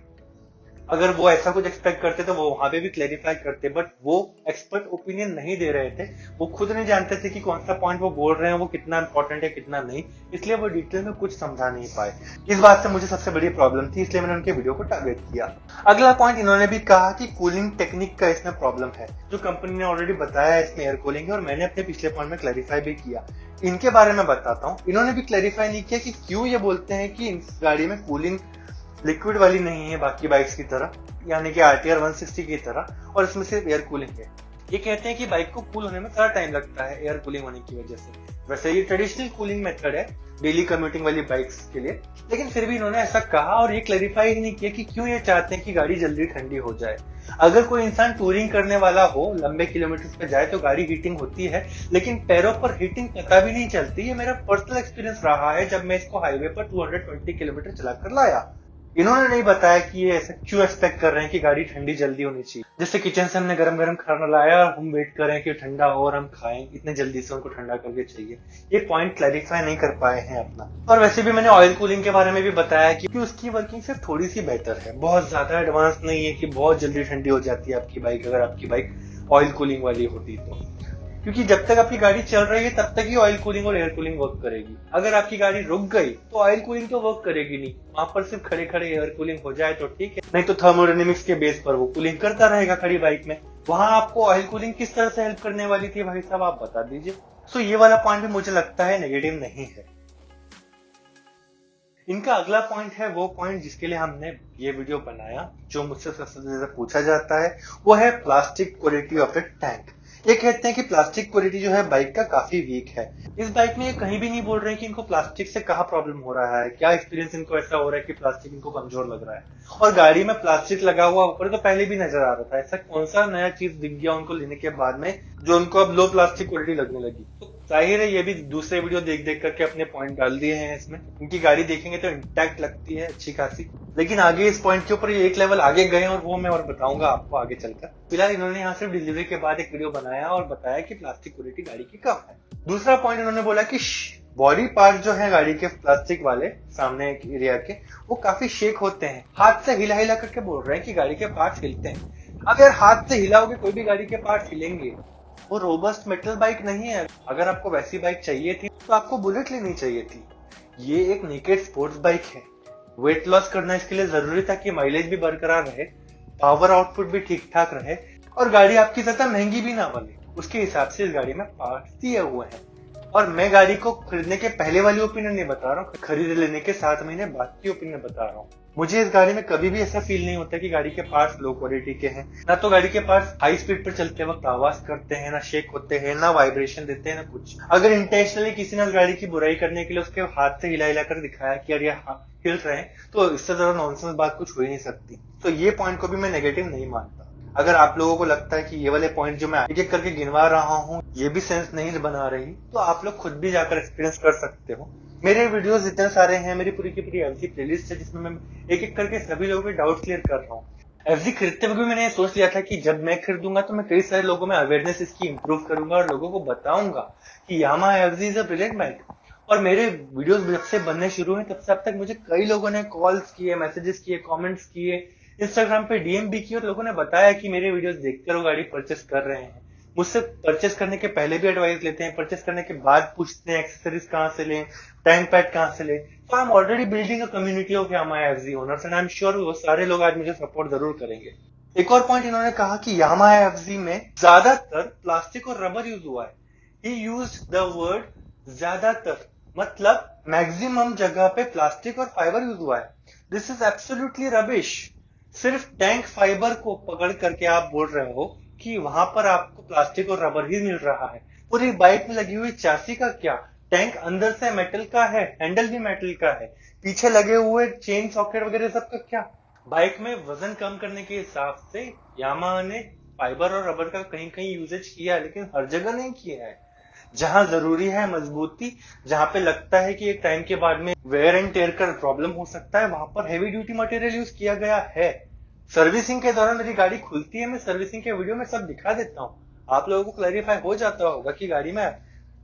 A: अगर वो ऐसा कुछ एक्सपेक्ट करते तो वो वहां पे भी क्लैरिफाई करते, बट वो एक्सपर्ट ओपिनियन नहीं दे रहे थे। वो खुद नहीं जानते थे कि कौन सा पॉइंट वो बोल रहे हैं वो कितना इंपॉर्टेंट है कितना नहीं, इसलिए वो डिटेल में कुछ समझा नहीं पाए। इस बात से मुझे सबसे बड़ी प्रॉब्लम थी, इसलिए मैंने उनके वीडियो को टारगेट किया। अगला पॉइंट, इन्होंने भी कहा कि कूलिंग टेक्निक का इसमें प्रॉब्लम है, जो कंपनी ने ऑलरेडी बताया है इसमें एयर कूलिंग है, और मैंने अपने पिछले पॉइंट में क्लैरिफाई भी किया। इनके बारे में बताता हूँ। इन्होंने भी क्लैरिफाई नहीं किया कि क्यों ये बोलते हैं कि इस गाड़ी में कूलिंग लिक्विड वाली नहीं है बाकी बाइक्स की तरह, यानी कि आरटीआर 160 की तरह, और इसमें सिर्फ एयर कूलिंग है। ये कहते हैं कि बाइक को कूल होने में थोड़ा टाइम लगता है एयर कूलिंग होने की वजह से। वैसे ये ट्रेडिशनल कूलिंग मेथड है डेली कम्यूटिंग वाली बाइक्स के लिए, लेकिन फिर भी इन्होंने ऐसा कहा और ये क्लैरिफाई ही नहीं किया कि क्यों ये चाहते हैं कि गाड़ी जल्दी ठंडी हो जाए। अगर कोई इंसान टूरिंग करने वाला हो, लंबे किलोमीटर पे जाए तो गाड़ी हीटिंग होती है, लेकिन पैरों पर हीटिंग पता भी नहीं चलती। ये मेरा पर्सनल एक्सपीरियंस रहा है जब मैं इसको हाईवे पर 220 किलोमीटर चलाकर लाया। इन्होंने नहीं बताया कि ये ऐसा क्यों एक्सपेक्ट कर रहे हैं कि गाड़ी ठंडी जल्दी होनी चाहिए। जैसे किचन से हमने गरम गरम खाना लाया और हम वेट कर रहे हैं कि ठंडा हो और हम खाएं, इतने जल्दी से उनको ठंडा करके चाहिए। ये पॉइंट क्लैरिफाई नहीं कर पाए हैं अपना। और वैसे भी मैंने ऑयल कूलिंग के बारे में भी बताया कि उसकी वर्किंग सिर्फ थोड़ी सी बेहतर है, बहुत ज्यादा एडवांस नहीं है कि बहुत जल्दी ठंडी हो जाती है आपकी बाइक अगर आपकी बाइक ऑयल कूलिंग वाली होती तो। क्योंकि जब तक आपकी गाड़ी चल रही है तब तक ही ऑयल कूलिंग और एयर कूलिंग वर्क करेगी। अगर आपकी गाड़ी रुक गई तो ऑयल कूलिंग तो वर्क करेगी नहीं, वहां पर सिर्फ खड़े खड़े एयर कूलिंग हो जाए तो ठीक है, नहीं तो थर्मोडायनेमिक्स के बेस पर वो कूलिंग करता रहेगा खड़ी बाइक में। वहां आपको ऑयल कूलिंग किस तरह से हेल्प करने वाली थी भाई साहब, आप बता दीजिए। सो ये वाला पॉइंट भी मुझे लगता है नेगेटिव नहीं है। इनका अगला पॉइंट है वो पॉइंट जिसके लिए हमने ये वीडियो बनाया, जो मुझसे सबसे ज्यादा पूछा जाता है, वो है plastic quality of the tank. ये कहते हैं कि प्लास्टिक क्वालिटी जो है बाइक का काफी वीक है। इस बाइक में ये कहीं भी नहीं बोल रहे हैं कि इनको प्लास्टिक से कहाँ प्रॉब्लम हो रहा है, क्या एक्सपीरियंस इनको ऐसा हो रहा है कि प्लास्टिक इनको कमजोर लग रहा है। और गाड़ी में प्लास्टिक लगा हुआ ऊपर तो पहले भी नजर आ रहा था, ऐसा कौन सा नया चीज दिख गया उनको लेने के बाद में जो उनको अब लो प्लास्टिक क्वालिटी लगने लगी। तो जाहिर है ये भी दूसरे वीडियो देख देख करके अपने पॉइंट डाल दिए हैं इसमें। उनकी गाड़ी देखेंगे तो इंटैक्ट लगती है अच्छी खासी, लेकिन आगे इस पॉइंट के ऊपर ये एक लेवल आगे गए और वो मैं और बताऊंगा आपको आगे चलकर। फिलहाल इन्होंने यहाँ सिर्फ डिलीवरी के बाद एक वीडियो बनाया और बताया कि प्लास्टिक क्वालिटी गाड़ी की कम है। दूसरा पॉइंट इन्होंने बोला कि बॉडी पार्ट जो है गाड़ी के प्लास्टिक वाले सामने एरिया के, वो काफी शेक होते हैं। हाथ से हिला हिला करके बोल रहे हैं कि गाड़ी के पार्ट्स हिलते हैं। अगर हाथ से हिलाओगे कोई भी गाड़ी के पार्ट्स हिलेंगे। वो रोबस्ट मेटल बाइक नहीं है। अगर आपको वैसी बाइक चाहिए थी तो आपको बुलेट लेनी चाहिए थी। ये एक नेकेड स्पोर्ट्स बाइक है। वेट लॉस करना इसके लिए जरूरी था कि माइलेज भी बरकरार रहे, पावर आउटपुट भी ठीक ठाक रहे और गाड़ी आपकी ज्यादा महंगी भी ना बने। उसके हिसाब से इस गाड़ी में पार्ट्स दिए हुए हैं। और मैं गाड़ी को खरीदने के पहले वाली ओपिनियन नहीं बता रहा हूँ, खरीद लेने के 7 महीने बाद की ओपिनियन बता रहा हूँ। मुझे इस गाड़ी में कभी भी ऐसा फील नहीं होता कि गाड़ी के पार्ट्स लो क्वालिटी के हैं। ना तो गाड़ी के पार्ट्स हाई स्पीड पर चलते वक्त आवाज करते हैं, ना शेक होते हैं, ना वाइब्रेशन देते हैं, ना कुछ। अगर इंटेंशनली किसी ने उस गाड़ी की बुराई करने के लिए उसके हाथ से हिला हिला कर दिखाया कि यार ये हिल रहे हैं, तो इससे ज्यादा नॉनसेंस बात कुछ हो ही नहीं सकती। तो ये पॉइंट को भी मैं नेगेटिव नहीं मानता। अगर आप लोगों को लगता है कि ये वाले पॉइंट जो मैं एक एक करके गिनवा रहा हूँ ये भी सेंस नहीं बना रही, तो आप लोग खुद भी जाकर एक्सपीरियंस कर सकते हो। मेरे वीडियोस इतने सारे हैं, मेरी पूरी की पूरी एफजी प्लेलिस्ट है जिसमें मैं एक एक करके सभी लोगों के डाउट क्लियर कर रहा हूँ। एफजी खरीदते वक्त भी मैंने सोच लिया था कि जब मैं खरीदूंगा तो मैं कई सारे लोगों में अवेयरनेस इसकी इंप्रूव करूंगा और लोगों को बताऊंगा कि Yamaha FZ is a brilliant bike. और मेरे वीडियोस जब से बनने शुरू हुए तब से अब तक मुझे कई लोगों ने कॉल्स किए, मैसेजेस किए, कमेंट्स किए, इंस्टाग्राम पे डीएम भी किए और लोगों ने बताया कि मेरे वीडियोस देखकर वो गाड़ी परचेस कर रहे हैं। मुझसे परचेस करने के पहले भी एडवाइस लेते हैं, परचेस करने के बाद पूछते हैं एक्सेसरीज कहाँ से लें, टैंक पैड कहाँ से लें। तो I am already building a community of Yamaha FZ owners and I am sure वो सारे लोग आज मुझे सपोर्ट जरूर करेंगे। एक और पॉइंट इन्होंने कहा कि यामाहा एफजी में ज्यादातर प्लास्टिक और रबर यूज हुआ है। ही यूज्ड द वर्ड ज्यादातर, मतलब मैक्सिमम जगह पे प्लास्टिक और फाइबर यूज हुआ है। This is absolutely rubbish. सिर्फ टैंक फाइबर को पकड़ करके आप बोल रहे हो कि वहां पर आपको प्लास्टिक और रबर ही मिल रहा है। पूरी बाइक में लगी हुई चासी का क्या? टैंक अंदर से मेटल का है, हैंडल भी मेटल का है, पीछे लगे हुए चेन सॉकेट वगैरह सब का क्या? बाइक में वजन कम करने के हिसाब से यामाहा ने फाइबर और रबर का कहीं कहीं यूजेज किया है, लेकिन हर जगह नहीं किया है। जहां जरूरी है मजबूती, जहां पे लगता है कि एक टाइम के बाद में वेयर एंड टेयर का प्रॉब्लम हो सकता है, वहां पर हेवी ड्यूटी मटेरियल यूज किया गया है। सर्विसिंग के दौरान मेरी गाड़ी खुलती है, मैं सर्विसिंग के वीडियो में सब दिखा देता हूँ। आप लोगों को क्लैरिफाई हो जाता होगा कि गाड़ी में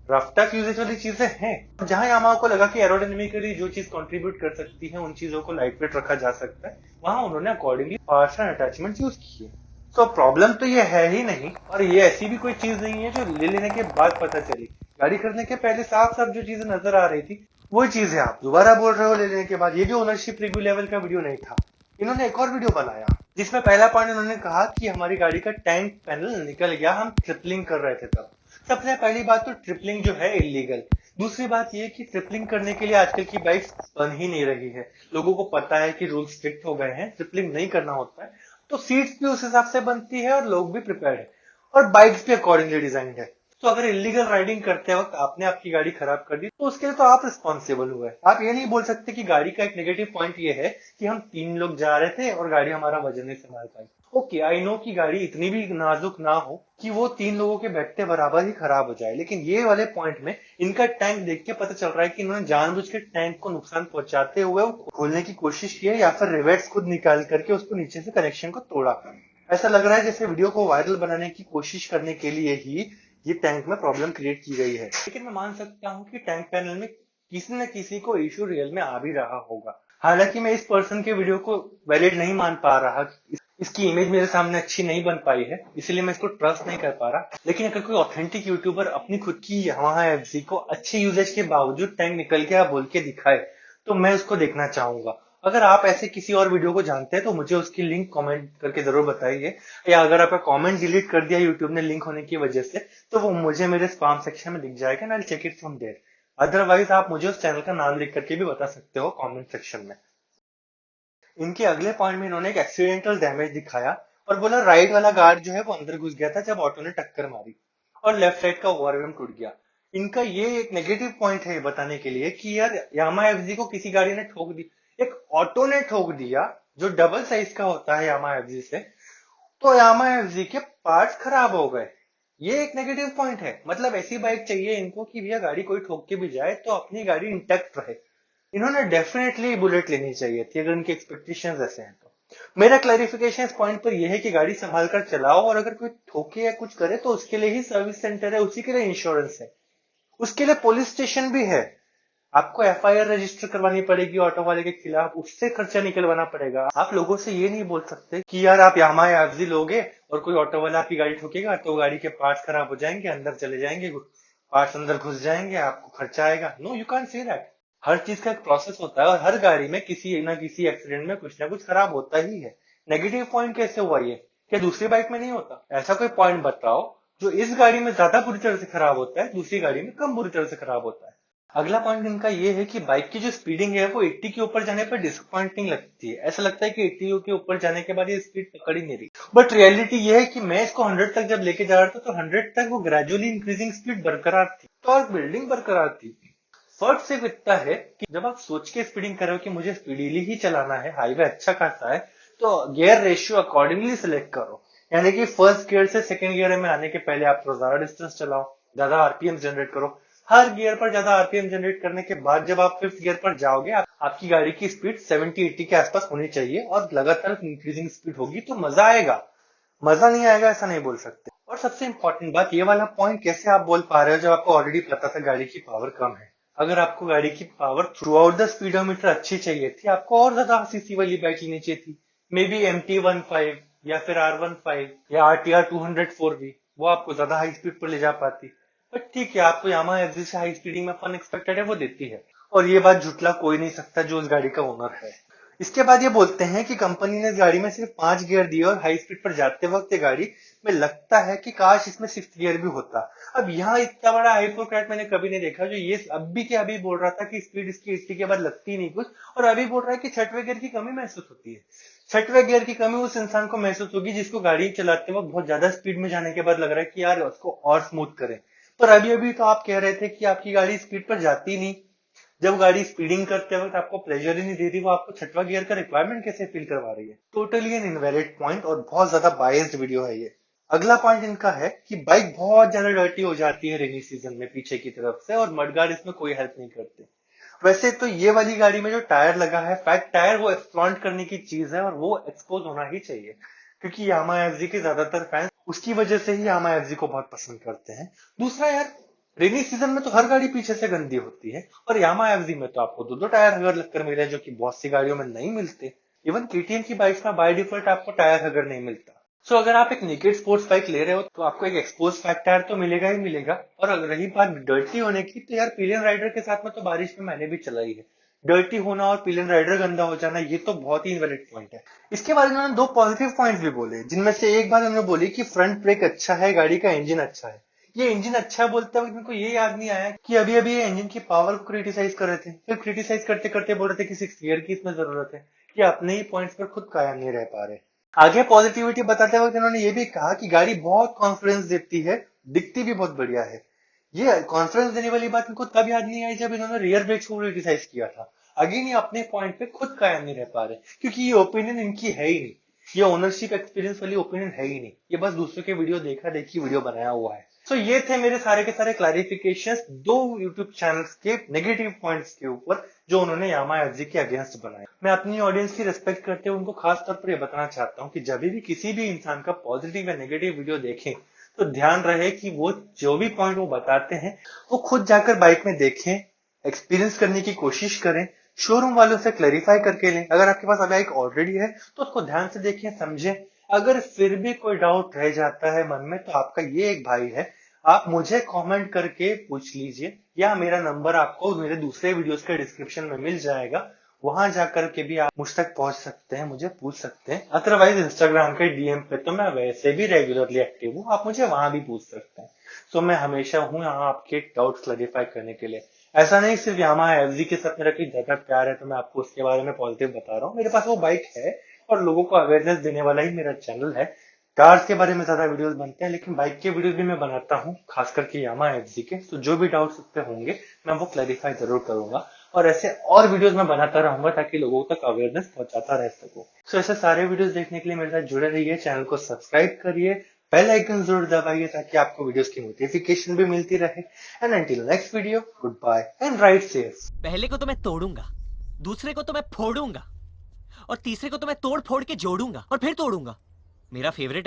A: रफ टफ यूजेज वाली चीजें हैं। जहां यामाहा को लगा कि एरोडायनेमिकली जो चीज कंट्रीब्यूट कर सकती है उन चीजों को लाइट वेट रखा जा सकता है, वहां उन्होंने accordingly parts and attachment use किए। तो प्रॉब्लम तो ये है ही नहीं, और ये ऐसी भी कोई चीज नहीं है जो ले लेने के बाद पता चली। गाड़ी खरीदने के पहले साफ साफ जो चीजें नजर आ रही थी वो चीज है आप दोबारा बोल रहे हो ले लेने के बाद। ये भी ओनरशिप रिव्यू लेवल का वीडियो नहीं था। इन्होंने एक और वीडियो बनाया जिसमें पहला पॉइंट इन्होंने कहा कि हमारी गाड़ी का टैंक पैनल निकल गया, हम ट्रिपलिंग कर रहे थे तब। सबसे पहली बात तो ट्रिपलिंग जो है इलीगल। दूसरी बात ये कि ट्रिपलिंग करने के लिए आजकल की बाइक्स बन ही नहीं रही है। लोगों को पता है कि रूल स्ट्रिक्ट हो गए हैं, ट्रिपलिंग नहीं करना होता है, तो सीट्स भी उस हिसाब से बनती है और लोग भी प्रिपेयर्ड है और बाइक्स भी अकॉर्डिंगली डिजाइंड है। तो अगर इलीगल राइडिंग करते वक्त आपने आपकी गाड़ी खराब कर दी तो उसके लिए तो आप रिस्पॉन्सिबल हुए। आप ये नहीं बोल सकते कि गाड़ी का एक नेगेटिव पॉइंट ये है कि हम 3 लोग जा रहे थे और गाड़ी हमारा वजन नहीं संभाल पाई। ओके, आई नो कि गाड़ी इतनी भी नाजुक ना हो कि वो 3 लोगों के बैठते बराबर ही खराब हो जाए, लेकिन ये वाले पॉइंट में इनका टैंक देख के पता चल रहा है कि इन्होंने जानबूझ के टैंक को नुकसान पहुंचाते हुए खोलने की कोशिश की है या फिर रिवेट्स खुद निकाल करके उसको नीचे से कनेक्शन को तोड़ा। ऐसा लग रहा है जैसे वीडियो को वायरल बनाने की कोशिश करने के लिए ही ये टैंक में प्रॉब्लम क्रिएट की गई है। लेकिन मैं मान सकता हूँ कि टैंक पैनल में किसी न किसी को इश्यू रियल में आ भी रहा होगा। हालांकि मैं इस पर्सन के वीडियो को वैलिड नहीं मान पा रहा, इसकी इमेज मेरे सामने अच्छी नहीं बन पाई है, इसलिए मैं इसको ट्रस्ट नहीं कर पा रहा। लेकिन अगर कोई ऑथेंटिक यूट्यूबर अपनी खुद की यामाहा एफजी को अच्छे यूजेज के बावजूद टैंक निकल गया बोल के दिखाए तो मैं उसको देखना चाहूंगा। अगर आप ऐसे किसी और वीडियो को जानते हैं तो मुझे उसकी लिंक कमेंट करके जरूर बताइए, या अगर आपका कमेंट डिलीट कर दिया यूट्यूब ने लिंक होने की वजह से तो वो मुझे मेरे स्पैम सेक्शन में दिख जाएगा and I will check it from there. Otherwise आप मुझे उस चैनल का नाम लिख करके भी बता सकते हो कमेंट सेक्शन में। इनके अगले पॉइंट में इन्होंने एक एक्सीडेंटल डैमेज दिखाया और बोला राइट वाला गार्ड जो है वो अंदर घुस गया था जब ऑटो ने टक्कर मारी और लेफ्ट साइड का ओवरव्हील टूट गया। इनका ये एक नेगेटिव पॉइंट है बताने के लिए कि यार यामाहा एफजी को किसी गाड़ी ने ठोक दी, एक ऑटो ने ठोक दिया जो डबल साइज का होता है यामाहा एफजी से, तो यामाहा एफजी के पार्ट्स खराब हो गए। ये एक नेगेटिव पॉइंट है। मतलब ऐसी बाइक चाहिए इनको कि भैया गाड़ी कोई ठोक के भी जाए तो अपनी गाड़ी इंटैक्ट रहे। इन्होंने डेफिनेटली बुलेट लेनी चाहिए थी अगर इनके एक्सपेक्टेशंस ऐसे हैं तो। मेरा क्लैरिफिकेशन इस पॉइंट पर यह है कि गाड़ी संभाल कर चलाओ और अगर कोई ठोके या कुछ करे तो उसके लिए ही सर्विस सेंटर है, उसी के लिए इंश्योरेंस है, उसके लिए पुलिस स्टेशन भी है। आपको एफआईआर रजिस्टर करवानी पड़ेगी ऑटो वाले के खिलाफ, उससे खर्चा निकलवाना पड़ेगा। आप लोगों से ये नहीं बोल सकते कि यार आप यामाहा एफजी लोगे और कोई ऑटो वाला आपकी गाड़ी ठोकेगा तो गाड़ी के पार्ट्स खराब हो जाएंगे, अंदर चले जाएंगे, पार्ट्स अंदर घुस जाएंगे, आपको खर्चा आएगा। No, you can't say that. हर चीज का एक प्रोसेस होता है और हर गाड़ी में किसी ना किसी एक्सीडेंट में कुछ ना कुछ खराब होता ही है। नेगेटिव पॉइंट कैसे हुआ ये? क्या दूसरी बाइक में नहीं होता? ऐसा कोई पॉइंट बताओ जो इस गाड़ी में ज्यादा बुरी तरह से खराब होता है, दूसरी गाड़ी में कम बुरी तरह से खराब होता है। अगला पॉइंट इनका ये है कि बाइक की जो स्पीडिंग है वो 80 के ऊपर जाने पर डिसअपॉइंटिंग लगती है। ऐसा लगता है कि 80 के ऊपर जाने के बाद ये स्पीड पकड़ ही नहीं रही। बट रियलिटी ये है कि मैं इसको 100 तक जब लेके जा रहा था तो 100 तक वो ग्रेजुअली इंक्रीजिंग स्पीड बरकरार थी, टॉर्क बिल्डिंग बरकरार थी। फर्क सिर्फ इतना है कि जब आप सोच के स्पीडिंग कर रहे हो कि मुझे स्पीडीली ही चलाना है, हाईवे अच्छा खासा है, तो गियर रेशियो अकॉर्डिंगली सिलेक्ट करो। यानी कि फर्स्ट गियर से सेकंड गियर में आने के पहले आप थोड़ा ज्यादा डिस्टेंस चलाओ, ज्यादा आरपीएम जनरेट करो। हर गियर पर ज्यादा आरपीएम जनरेट करने के बाद जब आप फिफ्थ गियर पर जाओगे, आपकी गाड़ी की स्पीड 70-80 के आसपास होनी चाहिए और लगातार इंक्रीजिंग स्पीड होगी तो मजा आएगा। मजा नहीं आएगा ऐसा नहीं बोल सकते। और सबसे इंपॉर्टेंट बात, ये वाला पॉइंट कैसे आप बोल पा रहे हो जब आपको ऑलरेडी पता था गाड़ी की पावर कम है। अगर आपको गाड़ी की power through out the speedometer अच्छी चाहिए थी, आपको और ज्यादा सीसी वाली बाइक लेनी चाहिए थी। मे बी MT-15 या फिर R15 या RTR 204V, वो आपको ज्यादा हाई स्पीड पर ले जा पाती। बट ठीक है, आपको यामाहा एफजी से हाई स्पीडिंग में फन एक्सपेक्टेड है, वो देती है। और ये बात झुटला कोई नहीं सकता जो उस गाड़ी का ओनर है। इसके बाद ये बोलते हैं कि कंपनी ने इस गाड़ी में सिर्फ 5 गियर दिए और हाई स्पीड पर जाते वक्त ये गाड़ी में लगता है कि काश इसमें 6th गियर भी होता। अब यहाँ इतना बड़ा हाइपोक्रेट मैंने कभी नहीं देखा जो ये अभी के अभी बोल रहा था कि स्पीड इसकी 80 के बाद लगती नहीं कुछ, और अभी बोल रहा है कि 6वें गियर की कमी महसूस होती है। 6वें गियर की कमी उस इंसान को महसूस होगी जिसको गाड़ी चलाते वक्त बहुत ज्यादा स्पीड में जाने के बाद लग रहा है कि यार उसको और स्मूथ करें। पर अभी अभी तो आप कह रहे थे कि आपकी गाड़ी स्पीड पर जाती नहीं। जब गाड़ी स्पीडिंग करते वक्त आपको प्लेजर ही नहीं दे रही, वो आपको 6वां गियर का रिक्वायरमेंट कैसे फील करवा रही है? टोटली एन इनवैलिड पॉइंट और बहुत ज्यादा बायस्ड वीडियो है ये। अगला पॉइंट इनका है कि बाइक बहुत ज्यादा डर्टी हो जाती है रेनी सीजन में पीछे की तरफ से, और मडगार्ड इसमें कोई हेल्प नहीं करते। वैसे तो ये वाली गाड़ी में जो टायर लगा है, फैट टायर, वो एक्सप्लॉइट करने की चीज है और वो एक्सपोज होना ही चाहिए, क्योंकि यामाहा एफजी के ज्यादातर फैंस उसकी वजह से ही यामाहा एफजी को बहुत पसंद करते हैं। दूसरा यार, रेनी सीजन में तो हर गाड़ी पीछे से गंदी होती है, और यामाहा एफजी में तो आपको दो टायर हगर लगकर मिले जो कि बहुत सी गाड़ियों में नहीं मिलते। इवन केटीएम की बाइक में बाय डिफॉल्ट आपको टायर हगर नहीं मिलता। सो अगर आप एक नेकेड स्पोर्ट्स बाइक ले रहे हो तो आपको एक एक्सपोज फैट टायर तो मिलेगा ही मिलेगा। और अगर रही बात डर्टी होने की, तो यार पिलियन राइडर के साथ में तो बारिश में मैंने भी चलाई है। डर्टी होना और पिलियन राइडर गंदा हो जाना, ये तो बहुत ही इनवैलिड पॉइंट है। इसके बाद इन्होंने 2 पॉजिटिव पॉइंट्स भी बोले, जिनमें से एक बात उन्होंने बोली कि फ्रंट ब्रेक अच्छा है, गाड़ी का इंजन अच्छा है। ये इंजन अच्छा बोलते वक्त इनको ये याद नहीं आया कि अभी अभी ये इंजन की पावर को क्रिटिसाइज कर रहे थे, फिर क्रिटिसाइज करते करते बोल रहे थे कि 6th गियर की इसमें जरूरत है। ये अपने ही पॉइंट्स पर खुद कायम नहीं रह पा रहे। आगे पॉजिटिविटी बताते वक्त इन्होंने ये भी कहा कि गाड़ी बहुत कॉन्फिडेंस देती है, दिखती भी बहुत बढ़िया है। ये कॉन्फिडेंस देने वाली बात इनको तब याद नहीं आई जब इन्होंने रियर ब्रेक्स को क्रिटिसाइज किया था। अगेन ये अपने पॉइंट पे खुद कायम नहीं रह पा रहे, क्योंकि ये ओपिनियन इनकी है ही नहीं। ये ओनरशिप एक्सपीरियंस वाली ओपिनियन है ही नहीं, ये बस दूसरों के वीडियो देखा देखी वीडियो बनाया हुआ है। सो ये थे मेरे सारे के सारे क्लैरिफिकेशंस 2 यूट्यूब चैनल्स के नेगेटिव पॉइंट्स के ऊपर जो उन्होंने यामाहा एफजी के अगेंस्ट बनाए। मैं अपनी ऑडियंस की रिस्पेक्ट करते हुए उनको खास तौर पर यह बताना चाहता हूँ कि जब भी किसी भी इंसान का पॉजिटिव या नेगेटिव वीडियो देखें तो ध्यान रहे कि वो जो भी पॉइंट वो बताते हैं वो खुद जाकर बाइक में देखें, एक्सपीरियंस करने की कोशिश करें, शोरूम वालों से क्लैरिफाई करके लें। अगर आपके पास बाइक ऑलरेडी है तो उसको ध्यान से देखें, समझें। अगर फिर भी कोई डाउट रह जाता है मन में तो आपका ये एक भाई है, आप मुझे कमेंट करके पूछ लीजिए, या मेरा नंबर आपको मेरे दूसरे वीडियोस के डिस्क्रिप्शन में मिल जाएगा। वहां जाकर के भी आप मुझ तक पहुंच सकते हैं, मुझे पूछ सकते हैं। अदरवाइज इंस्टाग्राम के डीएम पे तो मैं वैसे भी रेगुलरली एक्टिव हूँ, आप मुझे वहां भी पूछ सकते हैं। सो मैं हमेशा हूँ यहाँ आपके डाउट्स क्लैरिफाई करने के लिए। ऐसा नहीं सिर्फ यामाहा एफजी के साथ मेरा कोई ज्यादा प्यार है तो मैं आपको उसके बारे में पॉजिटिव बता रहा हूँ। मेरे पास वो बाइक है और लोगों को अवेयरनेस देने वाला ही मेरा चैनल है। कार्स के बारे में ज्यादा वीडियोस बनते हैं, लेकिन बाइक के वीडियोस भी मैं बनाता हूँ, खास करके यामाहा एफजी के। तो जो भी डाउट्स उस पे होंगे मैं वो क्लैरिफाई जरूर करूंगा, और ऐसे और वीडियोस मैं बनाता रहूंगा ताकि लोगों तक अवेयरनेस पहुंचाता रह सकूं। सो ऐसे सारे वीडियोस देखने के लिए मेरे साथ जुड़े रहिए, चैनल को सब्सक्राइब करिए, बेल आइकन जरूर दबाइए ताकि आपको वीडियोस की नोटिफिकेशन भी मिलती रहे। And until next video, goodbye and ride safe.
B: पहले को तो मैं तोड़ूंगा, दूसरे को तो मैं फोड़ूंगा, और तीसरे को तो मैं तोड़ फोड़ के जोड़ूंगा और फिर तोड़ूंगा। मेरा फेवरेट है।